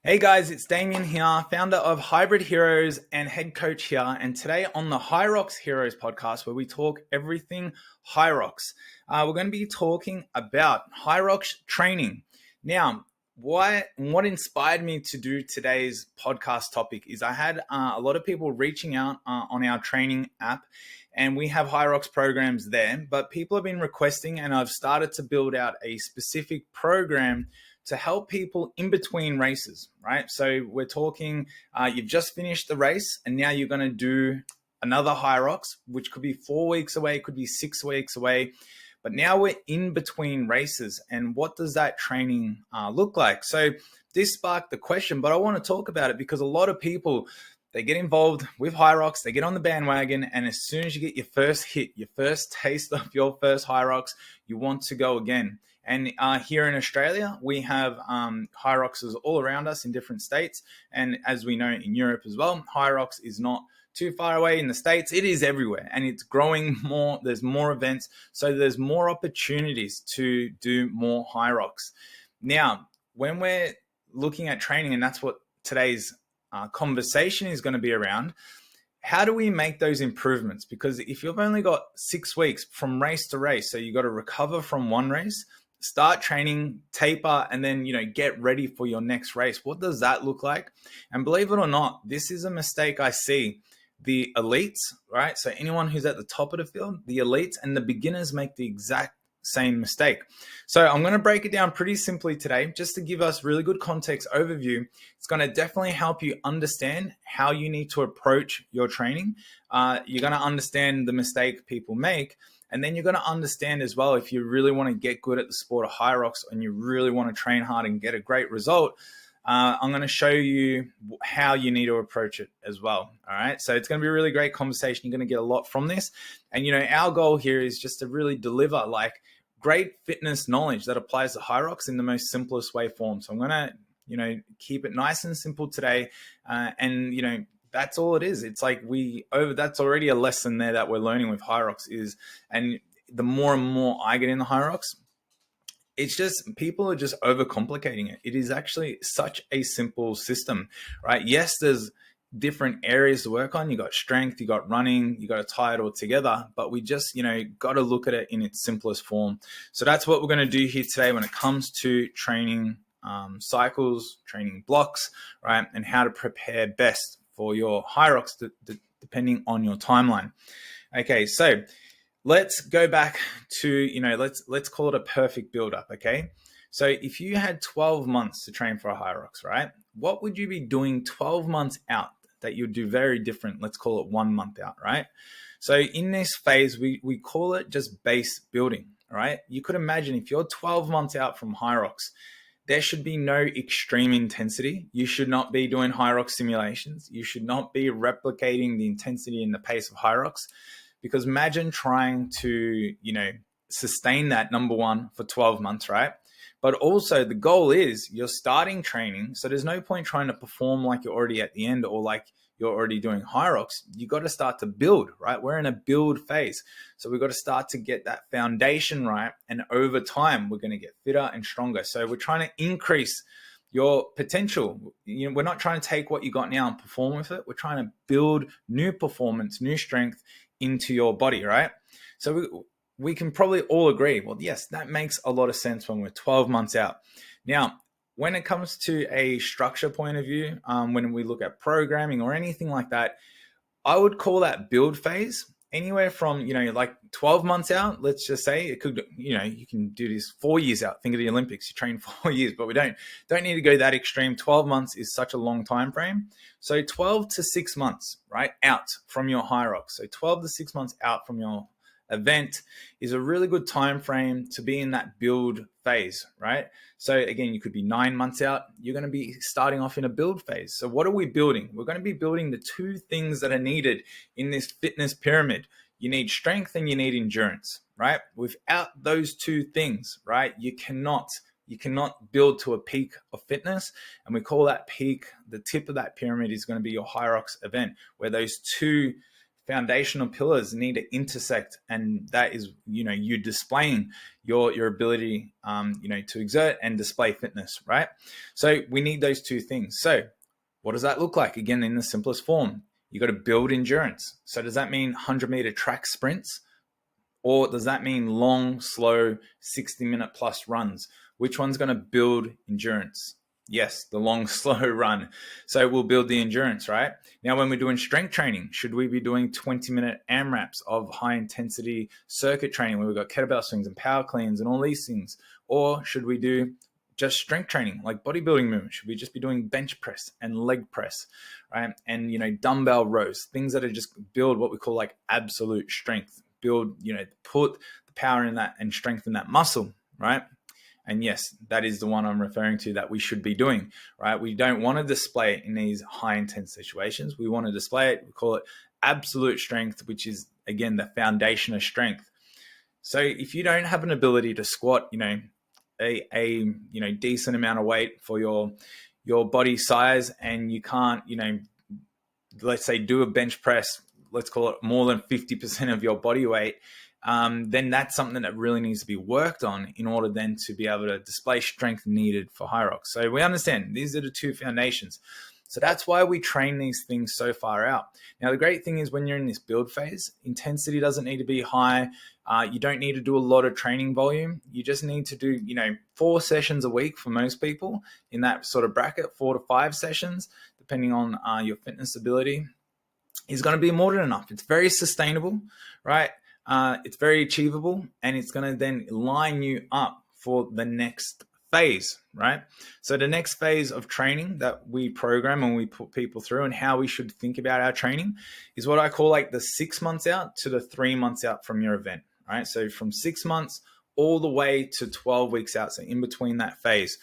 Hey guys, it's Damien here, founder of Hybrid Heroes and head coach here. And today on the Hyrox Heroes podcast, where we talk everything Hyrox, we're going to be talking about Hyrox training. Now, what inspired me to do today's podcast topic is I had a lot of people reaching out on our training app, and we have Hyrox programs there, but people have been requesting, and I've started to build out a specific program to help people in between races, right? So we're talking, you've just finished the race and now you're going to do another Hyrox, which could be 4 weeks away, could be 6 weeks away. But now we're in between races, and what does that training look like? So this sparked the question, but I want to talk about it because a lot of people, they get involved with Hyrox, they get on the bandwagon, and as soon as you get your first hit, your first taste of your first Hyrox, you want to go again. And here in Australia, we have Hyroxes all around us in different states. And as we know in Europe as well, Hyrox is not too far away. In the States, it is everywhere, and it's growing more. There's more events, so there's more opportunities to do more Hyrox. Now, when we're looking at training, and that's what today's conversation is going to be around, how do we make those improvements? Because if you've only got 6 weeks from race to race, so you've got to recover from one race, start training, taper, and then, get ready for your next race. What does that look like? And believe it or not, this is a mistake I see. The elites, right? So anyone who's at the top of the field, the elites and the beginners make the exact same mistake. So I'm going to break it down pretty simply today, just to give us really good context overview. It's going to definitely help you understand how you need to approach your training. You're going to understand the mistake people make. And then you're going to understand as well, if you really want to get good at the sport of Hyrox and you really want to train hard and get a great result, I'm going to show you how you need to approach it as well. All right. So it's going to be a really great conversation. You're going to get a lot from this. And, our goal here is just to really deliver great fitness knowledge that applies to Hyrox in the most simplest way form. So I'm going to, keep it nice and simple today. That's all it is. It's like that's already a lesson there that we're learning with Hyrox and the more and more I get in the Hyrox, it's just people are just overcomplicating it. It is actually such a simple system, right? Yes, there's different areas to work on. You got strength, you got running, you got to tie it all together, but we just, got to look at it in its simplest form. So that's what we're going to do here today when it comes to training cycles, training blocks, right? And how to prepare best for your Hyrox depending on your timeline. Okay, so let's go back to, let's call it a perfect build-up, okay? So if you had 12 months to train for a Hyrox, right? What would you be doing 12 months out that you'd do very different? Let's call it 1 month out, right? So in this phase, we call it just base building, right? You could imagine if you're 12 months out from Hyrox, there should be no extreme intensity. You should not be doing Hyrox simulations. You should not be replicating the intensity and the pace of Hyrox, because imagine trying to, sustain that, number one, for 12 months, right? But also the goal is you're starting training. So there's no point trying to perform like you're already at the end or like you're already doing Hyrox. You got to start to build, right? We're in a build phase. So we've got to start to get that foundation right. And over time, we're going to get fitter and stronger. So we're trying to increase your potential. We're not trying to take what you got now and perform with it. We're trying to build new performance, new strength into your body, right? So we can probably all agree, well, yes, that makes a lot of sense when we're 12 months out. Now, when it comes to a structure point of view, when we look at programming or anything like that, I would call that build phase anywhere from, 12 months out. Let's just say it could, you can do this 4 years out. Think of the Olympics, you train 4 years, but we don't need to go that extreme. 12 months is such a long time frame. So 12 to 6 months, right, out from your Hyrox. So 12 to 6 months out from your event is a really good time frame to be in that build phase, right? So again, you could be 9 months out. You're going to be starting off in a build phase. So what are we building? We're going to be building the two things that are needed in this fitness pyramid. You need strength and you need endurance, right? Without those two things, right, you cannot build to a peak of fitness. And we call that peak, the tip of that pyramid is going to be your Hyrox event, where those two foundational pillars need to intersect, and that is, you displaying your ability, to exert and display fitness, right? So we need those two things. So what does that look like? Again, in the simplest form, you got to build endurance. So does that mean 100-meter track sprints? Or does that mean long, slow, 60-minute plus runs? Which one's going to build endurance? Yes, the long, slow run. So we'll build the endurance, right? Now, when we're doing strength training, should we be doing 20-minute AMRAPs of high-intensity circuit training where we've got kettlebell swings and power cleans and all these things? Or should we do just strength training like bodybuilding movement? Should we just be doing bench press and leg press, right? And, dumbbell rows, things that are just build what we call like absolute strength. Build, put the power in that and strengthen that muscle, right? And yes, that is the one I'm referring to that we should be doing, right? We don't want to display it in these high intense situations. We want to display it, we call it absolute strength, which is, again, the foundation of strength. So if you don't have an ability to squat, a decent amount of weight for your body size, and you can't, let's say do a bench press, let's call it more than 50% of your body weight, then that's something that really needs to be worked on in order then to be able to display strength needed for Hyrox. So we understand these are the two foundations. So that's why we train these things so far out. Now, the great thing is when you're in this build phase, intensity doesn't need to be high. You don't need to do a lot of training volume. You just need to do, 4 sessions a week for most people in that sort of bracket, 4 to 5 sessions, depending on your fitness ability, is going to be more than enough. It's very sustainable, right? It's very achievable, and it's going to then line you up for the next phase, right? So the next phase of training that we program and we put people through and how we should think about our training is what I call like the 6 months out to the 3 months out from your event, right? So from 6 months all the way to 12 weeks out, so in between that phase.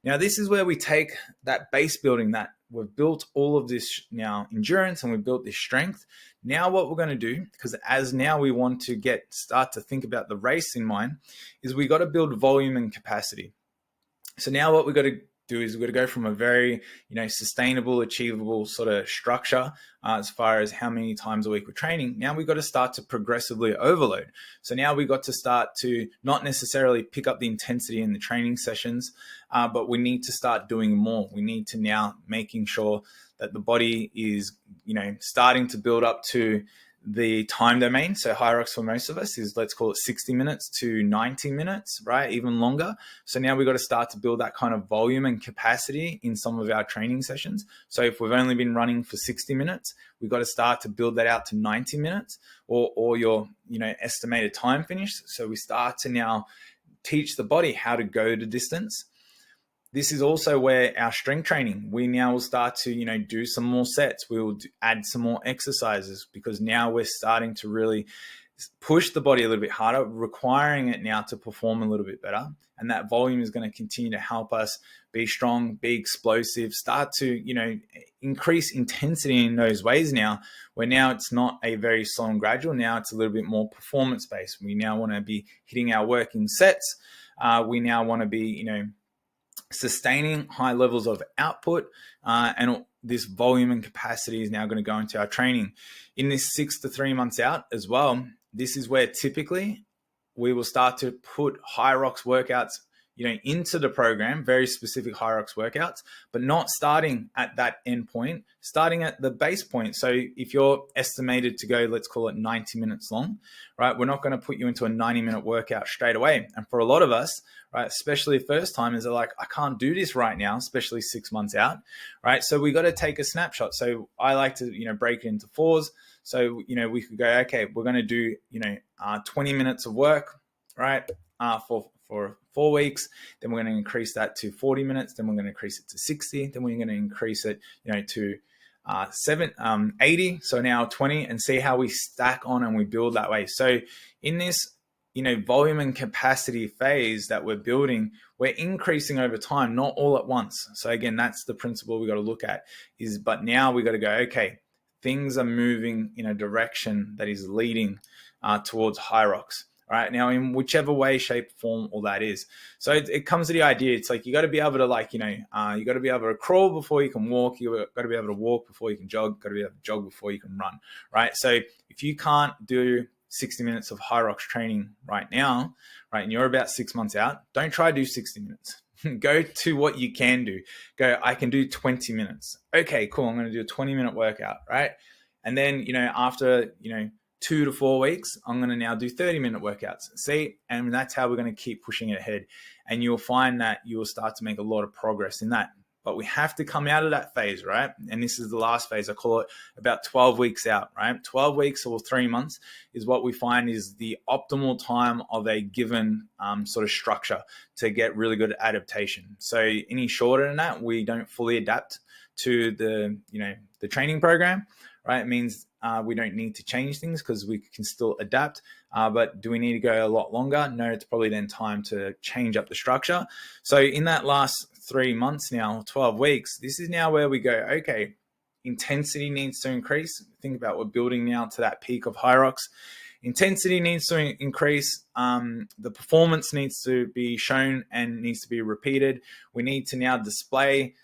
Now, this is where we take that base building that we've built all of this now endurance and we've built this strength. Now what we're going to do, because as now we want to start to think about the race in mind, is we got to build volume and capacity. So now what we've got to do is we've got to go from a very, sustainable, achievable sort of structure as far as how many times a week we're training. Now we've got to start to progressively overload. So now we've got to start to not necessarily pick up the intensity in the training sessions, but we need to start doing more. We need to now making sure that the body is, starting to build up to the time domain. So Hyrox for most of us is, let's call it 60 minutes to 90 minutes, right? Even longer. So now we've got to start to build that kind of volume and capacity in some of our training sessions. So if we've only been running for 60 minutes, we've got to start to build that out to 90 minutes or your, estimated time finish. So we start to now teach the body how to go the distance. This is also where our strength training, we now will start to, do some more sets. We will add some more exercises because now we're starting to really push the body a little bit harder, requiring it now to perform a little bit better. And that volume is going to continue to help us be strong, be explosive, start to, increase intensity in those ways now, where now it's not a very slow and gradual. Now it's a little bit more performance based. We now want to be hitting our working sets. We now want to be, sustaining high levels of output, and this volume and capacity is now going to go into our training. In this 6 to 3 months out as well, this is where typically we will start to put Hyrox workouts, into the program, very specific Hyrox workouts, but not starting at that end point, starting at the base point. So if you're estimated to go, let's call it 90 minutes long, right? We're not going to put you into a 90-minute workout straight away. And for a lot of us, right, especially first timers, are like, I can't do this right now, especially 6 months out, right? So we got to take a snapshot. So I like to, break it into 4s. So, we could go, okay, we're going to do, 20 minutes of work, right? For 4 weeks, then we're going to increase that to 40 minutes, then we're going to increase it to 60, then we're going to increase it, to 80, so now 20, and see how we stack on and we build that way. So in this, volume and capacity phase that we're building, we're increasing over time, not all at once. So again, that's the principle we got to look at but now we got to go, okay, things are moving in a direction that is leading towards Hyrox. All right. Now, in whichever way, shape, form, all that is. So it comes to the idea. It's like you got to be able to you got to be able to crawl before you can walk. You got to be able to walk before you can jog. Got to be able to jog before you can run. Right. So if you can't do 60 minutes of Hyrox training right now, right, and you're about 6 months out, don't try to do 60 minutes. Go to what you can do. Go, I can do 20 minutes. Okay, cool. I'm going to do a 20-minute workout, right? And then, after, 2 to 4 weeks, I'm going to now do 30-minute workouts. See? And that's how we're going to keep pushing it ahead. And you'll find that you will start to make a lot of progress in that. But we have to come out of that phase, right? And this is the last phase. I call it about 12 weeks out, right? 12 weeks or 3 months is what we find is the optimal time of a given sort of structure to get really good adaptation. So any shorter than that, we don't fully adapt to the training program, right? It means we don't need to change things because we can still adapt. But do we need to go a lot longer? No, it's probably then time to change up the structure. So in that last 3 months now, 12 weeks, this is now where we go, okay, intensity needs to increase. Think about we're building now to that peak of Hyrox. Intensity needs to increase. The performance needs to be shown and needs to be repeated. We need to now display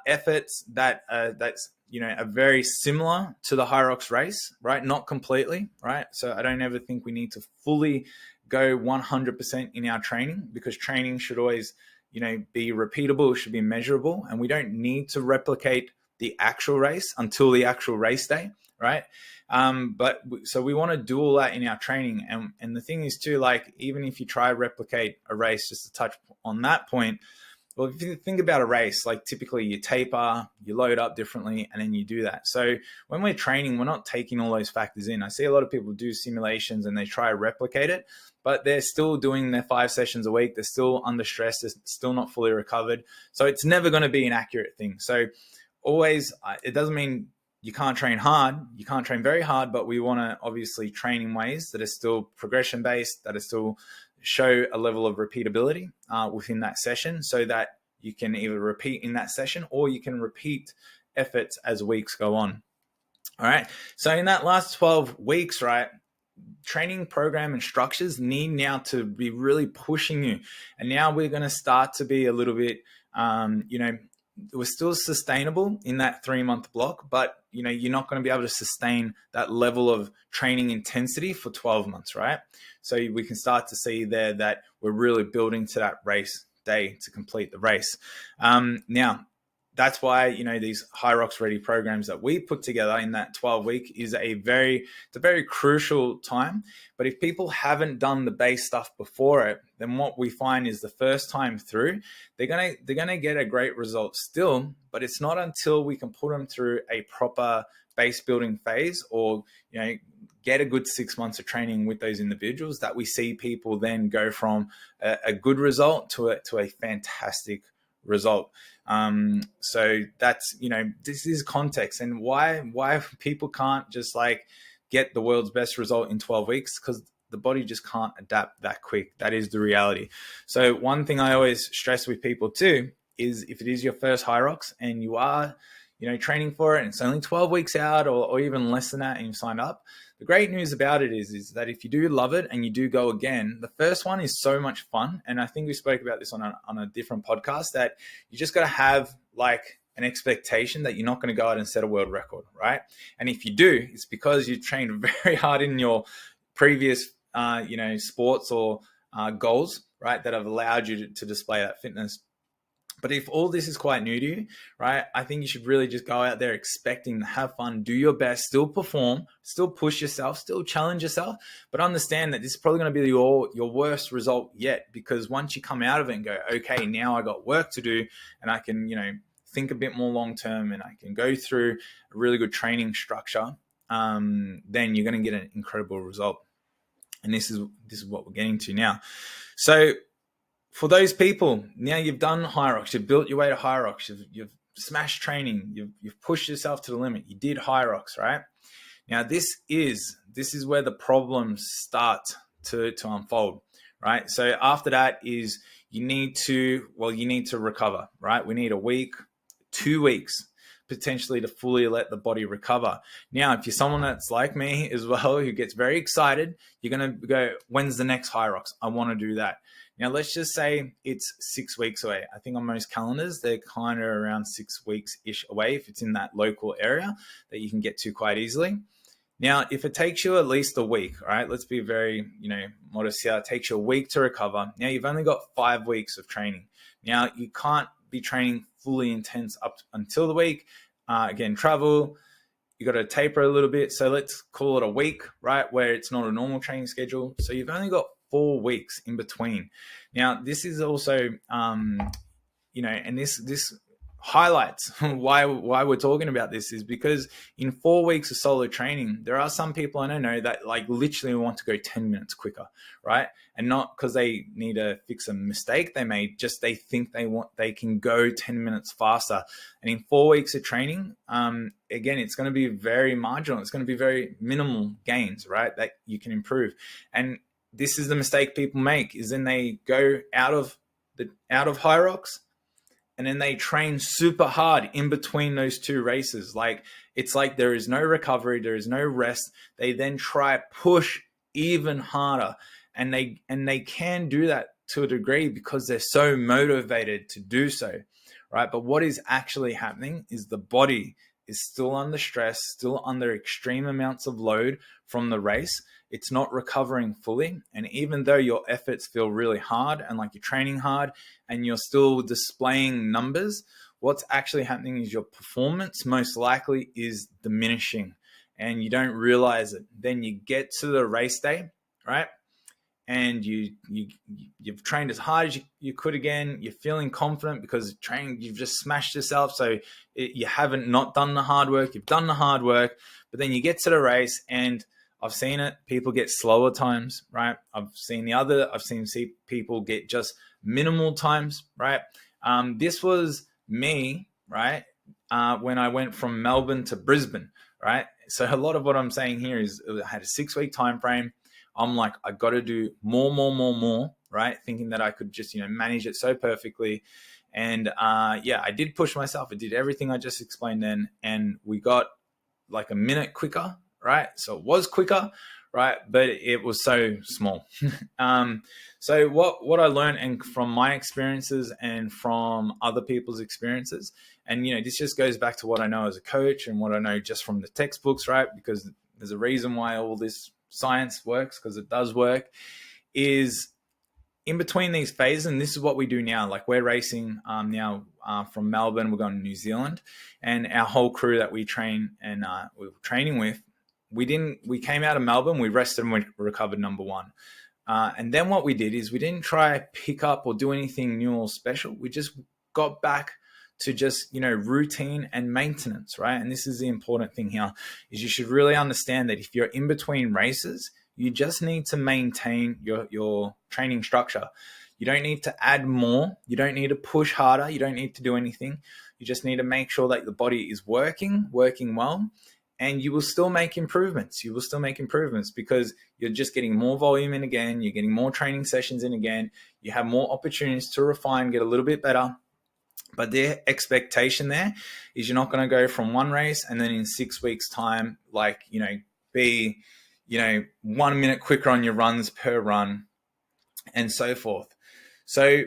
efforts that's are very similar to the Hyrox race, right? Not completely, right? So I don't ever think we need to fully go 100% in our training, because training should always, be repeatable, it should be measurable, and we don't need to replicate the actual race until the actual race day, right? So we want to do all that in our training. And the thing is too, like, even if you try to replicate a race, just to touch on that point, well, if you think about a race, like typically you taper, you load up differently, and then you do that. So when we're training, we're not taking all those factors in. I see a lot of people do simulations and they try to replicate it, but they're still doing their 5 sessions a week. They're still under stress. They're still not fully recovered. So it's never going to be an accurate thing. So always, it doesn't mean you can't train hard. You can't train very hard, but we want to obviously train in ways that are still progression-based, that are still show a level of repeatability within that session, so that you can either repeat in that session or you can repeat efforts as weeks go on. All right. So in that last 12 weeks, right, training program and structures need now to be really pushing you. And now we're going to start to be a little bit, we're still sustainable in that 3-month block, but you're not going to be able to sustain that level of training intensity for 12 months, right? So we can start to see there that we're really building to that race day to complete the race. Now, that's why, these Hyrox ready programs that we put together in that 12-week is it's a very crucial time. But if people haven't done the base stuff before it, then what we find is the first time through, they're gonna get a great result still, but it's not until we can put them through a proper base building phase, or get a good 6 months of training with those individuals, that we see people then go from a good result to a fantastic result. So that's, this is context, and why people can't just get the world's best result in 12 weeks, because the body just can't adapt that quick. That is the reality. So one thing I always stress with people too is, if it is your first Hyrox and you are training for it, and it's only 12 weeks out or even less than that, and you've signed up, the great news about it is that if you do love it and you do go again, the first one is so much fun. And I think we spoke about this on a different podcast, that you just got to have an expectation that you're not going to go out and set a world record, right? And if you do, it's because you trained very hard in your previous, sports or goals, right, that have allowed you to display that fitness. But if all this is quite new to you, right, I think you should really just go out there expecting to have fun, do your best, still perform, still push yourself, still challenge yourself, but understand that this is probably going to be your worst result yet, because once you come out of it and go, okay, now I got work to do, and I can, think a bit more long-term, and I can go through a really good training structure, then you're going to get an incredible result. And this is what we're getting to now. So for those people, now you've done Hyrox, you've built your way to Hyrox, you've smashed training, you've pushed yourself to the limit, you did Hyrox, right? Now this is where the problems start to unfold, right? So after that is you need to recover, right? We need a week, 2 weeks, potentially to fully let the body recover. Now, if you're someone that's like me as well, who gets very excited, you're going to go, when's the next Hyrox? I want to do that. Now, let's just say it's 6 weeks away. I think on most calendars, they're kind of around 6 weeks-ish away if it's in that local area that you can get to quite easily. Now, if it takes you at least a week, all right, let's be very, modest here. It takes you a week to recover. Now, you've only got 5 weeks of training. Now, you can't be training fully intense up until the week. Again, travel, you got to taper a little bit. So let's call it a week, right, where it's not a normal training schedule. So you've only got 4 weeks in between. Now, this is also, and this highlights why we're talking about this is because in 4 weeks of solo training, there are some people I know that like literally want to go 10 minutes quicker, right? And not because they need to fix a mistake they made, just they think they can go 10 minutes faster. And in 4 weeks of training, again, it's going to be very marginal. It's going to be very minimal gains, right? That you can improve. And this is the mistake people make, is then they go out of Hyrox, and then they train super hard in between those 2 races. Like, it's like there is no recovery, there is no rest. They then try push even harder, and they can do that to a degree because they're so motivated to do so, right? But what is actually happening is the body is still under stress, still under extreme amounts of load from the race. It's not recovering fully. And even though your efforts feel really hard and like you're training hard and you're still displaying numbers, what's actually happening is your performance most likely is diminishing and you don't realize it. Then you get to the race day, right? And you've trained as hard as you could again. You're feeling confident because you've just smashed yourself. So you haven't not done the hard work. You've done the hard work, but then you get to the race, and I've seen it. People get slower times, right? I've seen people get just minimal times, right? This was me, right? When I went from Melbourne to Brisbane, right? So a lot of what I'm saying here is I had a 6-week time frame. I'm like, I got to do more, right? Thinking that I could just, manage it so perfectly. And I did push myself. I did everything I just explained then. And we got like a minute quicker, right? So it was quicker, right? But it was so small. So what I learned, and from my experiences and from other people's experiences, and, this just goes back to what I know as a coach and what I know just from the textbooks, right? Because there's a reason why all this science works, because it does work, is in between these phases. And this is what we do now. Like, we're racing now from Melbourne, we're going to New Zealand, and our whole crew that we train and we were training with, we came out of Melbourne, we rested and we recovered number 1. And then what we did is we didn't try pick up or do anything new or special. We just got back to just, routine and maintenance, right? And this is the important thing here, is you should really understand that if you're in between races, you just need to maintain your training structure. You don't need to add more. You don't need to push harder. You don't need to do anything. You just need to make sure that the body is working well, and you will still make improvements. You will still make improvements because you're just getting more volume in again. You're getting more training sessions in again. You have more opportunities to refine, get a little bit better. But the expectation there is you're not going to go from one race and then in 6 weeks time, be, 1 minute quicker on your runs per run and so forth. So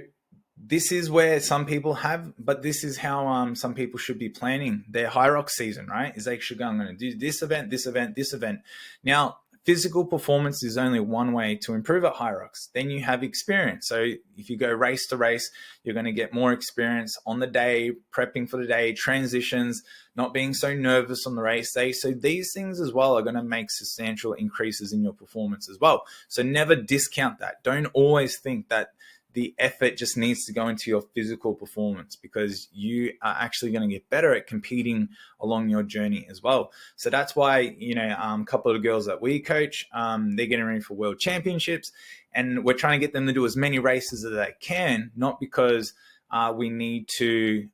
this is where some people but this is how some people should be planning their Hyrox season, right? Is they should go, I'm going to do this event, this event, this event. Now, physical performance is only one way to improve at Hyrox. Then you have experience. So if you go race to race, you're going to get more experience on the day, prepping for the day, transitions, not being so nervous on the race day. So these things as well are going to make substantial increases in your performance as well. So never discount that. Don't always think that the effort just needs to go into your physical performance, because you are actually going to get better at competing along your journey as well. So that's why, a couple of girls that we coach, they're getting ready for world championships, and we're trying to get them to do as many races as they can, not because we need to,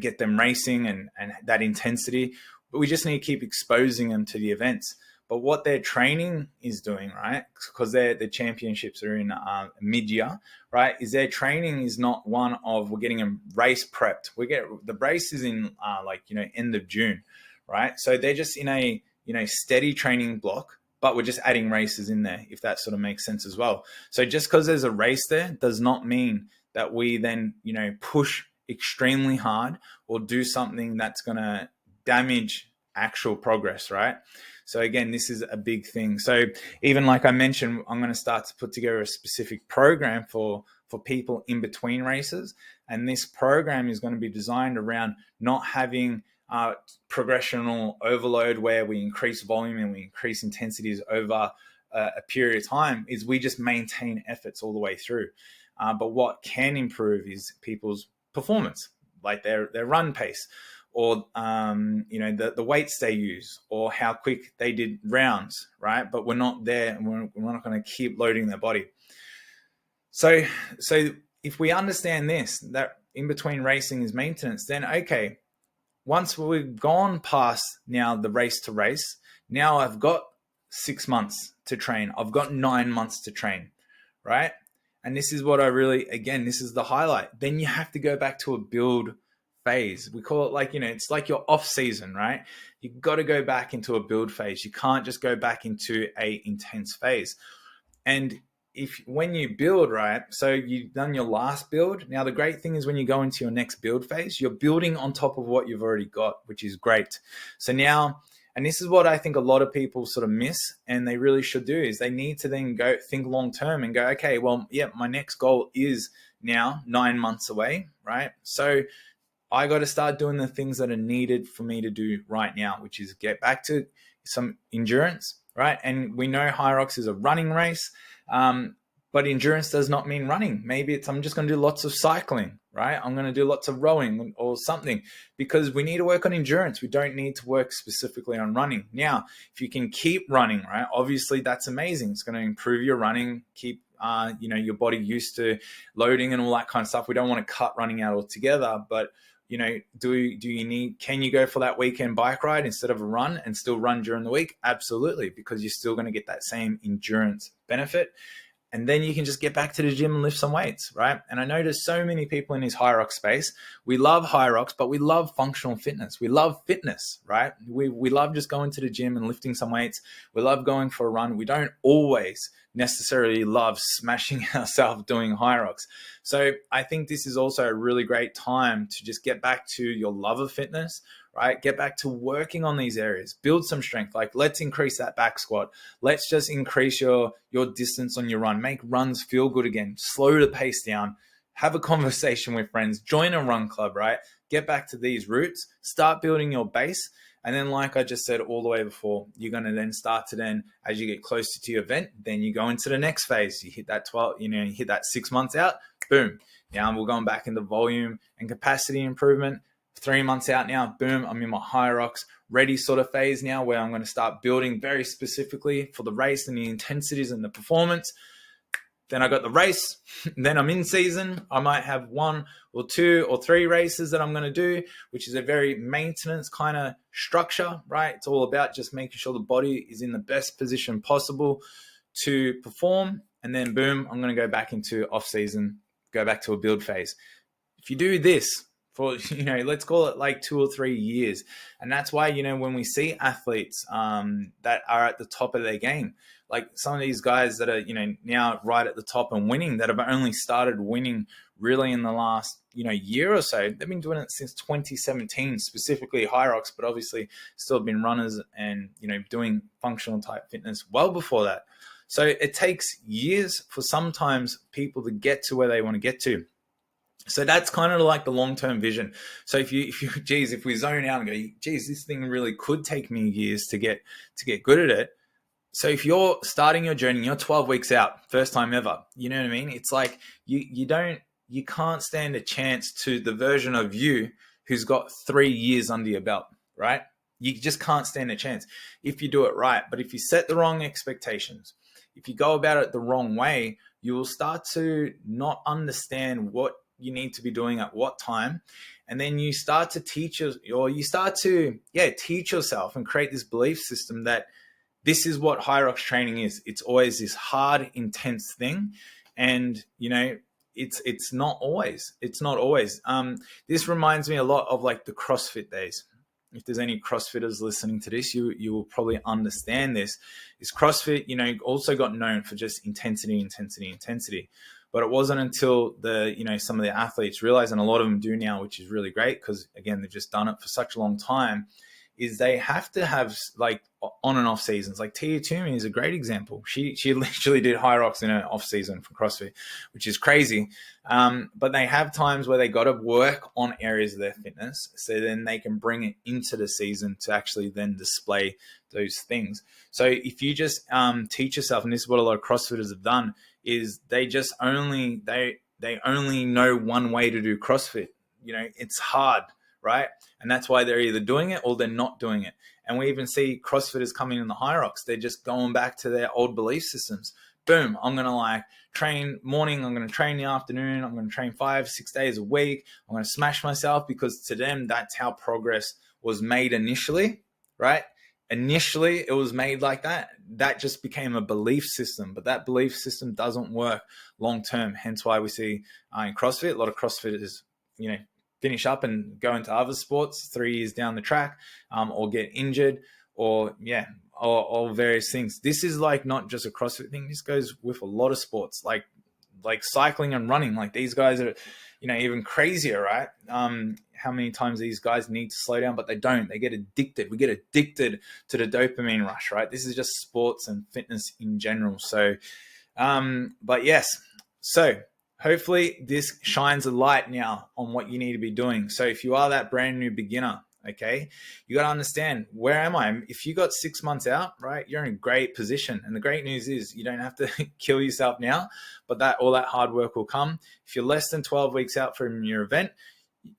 get them racing and that intensity, but we just need to keep exposing them to the events. But what their training is doing, right, because the championships are in mid-year, right, is their training is not one of we're getting them race prepped. The race is in end of June, right? So they're just in a steady training block, but we're just adding races in there, if that sort of makes sense as well. So just because there's a race there does not mean that we then push extremely hard or do something that's going to damage actual progress, right? So again, this is a big thing. So even like I mentioned, I'm going to start to put together a specific program for people in between races. And this program is going to be designed around not having progressional overload where we increase volume and we increase intensities over a period of time. Is we just maintain efforts all the way through. But what can improve is people's performance, like their run pace, or the weights they use, or how quick they did rounds, right? But we're not there, and we're not going to keep loading their body. So if we understand this, that in between racing is maintenance, then okay, once we've gone past now the race to race, now I've got 6 months to train. I've got 9 months to train, right? And this is what this is the highlight. Then you have to go back to a build phase. We call it it's like your off season, right? You've got to go back into a build phase. You can't just go back into a intense phase. And when you build, right, so you've done your last build. Now, the great thing is when you go into your next build phase, you're building on top of what you've already got, which is great. So now, and this is what I think a lot of people sort of miss, and they really should do, is they need to then go think long term and go, okay, well, yeah, my next goal is now 9 months away, right? So I got to start doing the things that are needed for me to do right now, which is get back to some endurance, right? And we know Hyrox is a running race, but endurance does not mean running. Maybe I'm just going to do lots of cycling, right? I'm going to do lots of rowing or something, because we need to work on endurance. We don't need to work specifically on running. Now, if you can keep running, right, obviously that's amazing. It's going to improve your running, keep your body used to loading and all that kind of stuff. We don't want to cut running out altogether, but can you go for that weekend bike ride instead of a run and still run during the week? Absolutely, because you're still going to get that same endurance benefit. And then you can just get back to the gym and lift some weights, right? And I notice so many people in this Hyrox space, we love Hyrox, but we love functional fitness. We love fitness, right? We love just going to the gym and lifting some weights. We love going for a run. We don't always necessarily love smashing ourselves doing Hyrox. So I think this is also a really great time to just get back to your love of fitness, right? Get back to working on these areas, build some strength. Like, let's increase that back squat. Let's just increase your distance on your run. Make runs feel good again. Slow the pace down. Have a conversation with friends. Join a run club, right? Get back to these roots. Start building your base. And then, like I just said all the way before, you're going to then start to then, as you get closer to your event, then you go into the next phase. You hit that 12, you hit that 6 months out, boom. Now we're going back into volume and capacity improvement. 3 months out now, boom, I'm in my Hyrox ready sort of phase now, where I'm going to start building very specifically for the race and the intensities and the performance. Then I got the race, then I'm in season. I might have 1 or 2 or 3 races that I'm going to do, which is a very maintenance kind of structure, right? It's all about just making sure the body is in the best position possible to perform. And then boom, I'm going to go back into off season, go back to a build phase. If you do this for, let's call it like 2 or 3 years. And that's why, when we see athletes that are at the top of their game, like some of these guys that are, now right at the top and winning, that have only started winning really in the last, year or so. They've been doing it since 2017, specifically Hyrox, but obviously still been runners and, doing functional type fitness well before that. So it takes years for sometimes people to get to where they want to get to. So that's kind of like the long-term vision. So if we zone out and go, geez, this thing really could take me years to get good at it. So if you're starting your journey, you're 12 weeks out, first time ever, you know what I mean? It's like you can't stand a chance to the version of you who's got 3 years under your belt, right? You just can't stand a chance if you do it right. But if you set the wrong expectations, if you go about it the wrong way, you will start to not understand what you need to be doing at what time. And then you start to teach yourself and create this belief system that this is what Hyrox training is. It's always this hard, intense thing. And, it's not always. It's not always. This reminds me a lot of like the CrossFit days. If there's any CrossFitters listening to this, you will probably understand this. Is CrossFit, also got known for just intensity. But it wasn't until some of the athletes realized, and a lot of them do now, which is really great because, again, they've just done it for such a long time, is they have to have like on and off seasons. Like Tia Toomey is a great example. She literally did Hyrox in her off season for CrossFit, which is crazy. But they have times where they got to work on areas of their fitness, so then they can bring it into the season to actually then display those things. So if you just teach yourself, and this is what a lot of CrossFitters have done, is they only know one way to do CrossFit. It's hard, right? And that's why they're either doing it or they're not doing it. And we even see CrossFitters coming in the Hyrox. They're just going back to their old belief systems. Boom, I'm going to train morning. I'm going to train in the afternoon. I'm going to train 5-6 days a week. I'm going to smash myself, because to them, that's how progress was made initially, right? Initially, it was made like that. That just became a belief system, but that belief system doesn't work long-term. Hence why we see in CrossFit, a lot of CrossFitters, finish up and go into other sports 3 years down the track, or get injured, or various things. This is like not just a CrossFit thing. This goes with a lot of sports, like cycling and running. Like these guys are, even crazier, right? How many times these guys need to slow down, but they don't. They get addicted. We get addicted to the dopamine rush, right? This is just sports and fitness in general. So, but yes, so hopefully this shines a light now on what you need to be doing. So if you are that brand new beginner, okay, you got to understand, where am I? If you got 6 months out, right, you're in a great position. And the great news is you don't have to kill yourself now, but all that hard work will come. If you're less than 12 weeks out from your event,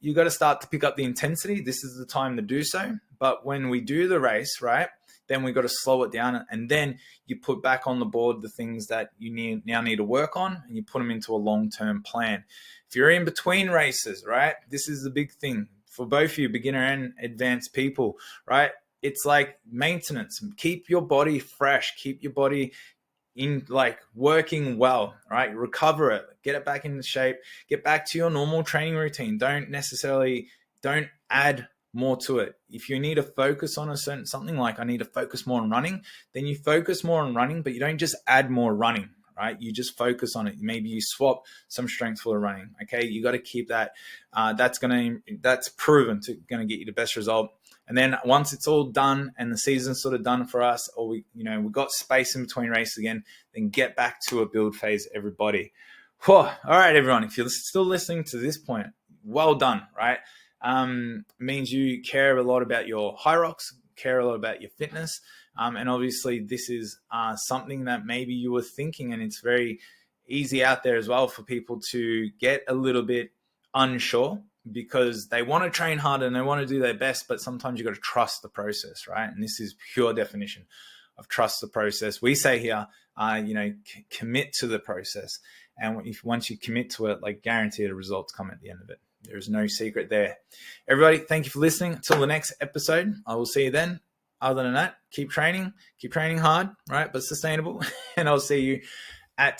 you got to start to pick up the intensity. This is the time to do so. But when we do the race, right, then we got to slow it down, and then you put back on the board the things that you now need to work on, and you put them into a long-term plan. If you're in between races, right, this is the big thing for both of you, beginner and advanced people, right? It's like maintenance. Keep your body fresh. Keep your body in working well, right? Recover it, get it back into shape, get back to your normal training routine. Don't add more to it. If you need to focus on something like I need to focus more on running, then you focus more on running, but you don't just add more running, right? You just focus on it. Maybe you swap some strength for the running. Okay. You got to keep that. That's proven to going to get you the best result. And then once it's all done and the season's sort of done for us, or we've got space in between races again, then get back to a build phase, everybody. Whew. All right, everyone. If you're still listening to this point, well done, right? Means you care a lot about your Hyrox, care a lot about your fitness. And obviously this is something that maybe you were thinking, and it's very easy out there as well for people to get a little bit unsure, because they want to train hard and they want to do their best, but sometimes you got to trust the process, right? And this is pure definition of trust the process. We say here, commit to the process. And once you commit to it, guarantee the results come at the end of it. There's no secret there. Everybody, thank you for listening. Until the next episode, I will see you then. Other than that, keep training hard, right? But sustainable. And I'll see you at